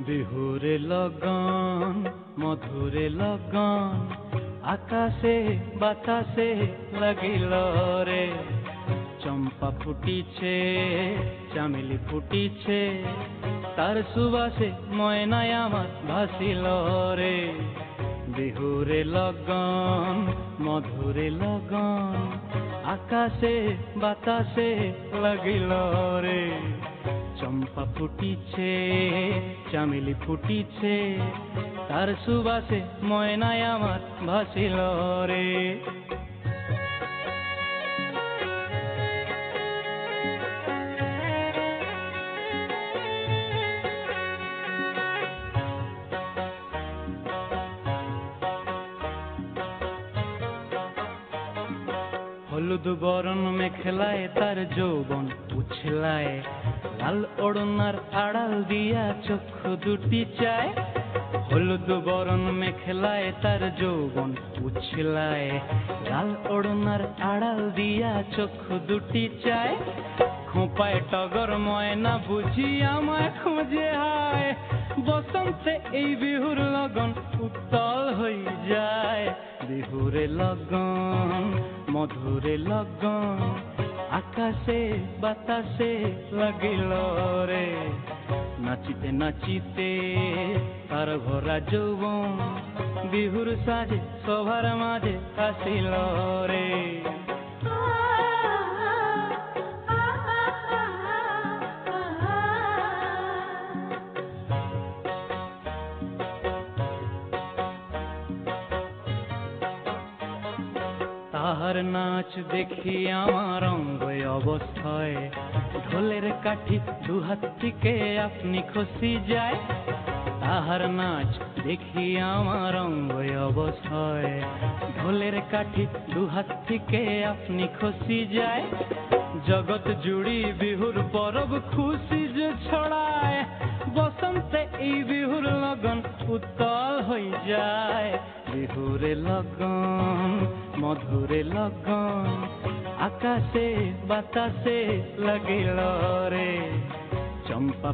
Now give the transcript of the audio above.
বিহুরে লগন মধুরে লগন আকাশে বাতাসে লাগিল রে। চম্পা ফুটিছে চামেলি ফুটিছে তার সুবাসে ময়নায় আমার ভাসিল রে। বিহুরে লগন মধুরে লগন আকাশে বাতাসে লাগিল রে। চম্পা ফুটিছে চামেলি ফুটিছে তার সুবাসে ময়নায় আমার ভাসিল রে। হলুদ বরণ মেখলায় তার যৌবন উছলায়, লাল ওড়নার আড়াল দিয়া চক্ষু দুটি চায়। হলুদ বরণ মেখলায় তার যৌবন উছলায়, লাল ওড়নার আড়াল দিয়া চক্ষু দুটি চায়। খোঁপায় টগর ময়না বুঝি আমায় খুঁজে হায়, বসন্তে এই বিহুর লগন উত্তল হয়ে যায়। বিহুরে লগন মধুরে লগন আকাশে বাতাসে লাগিল রে। নাচিতে নাচিতে তার ভরা যৌবন বিহুর সাজে সবার মাঝে আসিল রে। তাহার নাচ দেখি আমার অঙ্গ অবস্থায়, ঢোলের কাঠি দুহাত থেকে আপনি খসি যায়। তাহার নাচ দেখি আমার অঙ্গ অবস্থায়, ঢোলের কাঠি দুহাত থেকে আপনি খসি যায়। জগৎ জুড়ি বিহুর পরব খুশি যে ছড়ায়, বসন্তে এই বিহুর লগন উত্তল হয়ে যায়। বিহুরে লগন মধুরে লগন আকাশে বাতাসে লাগিল রে। চম্পা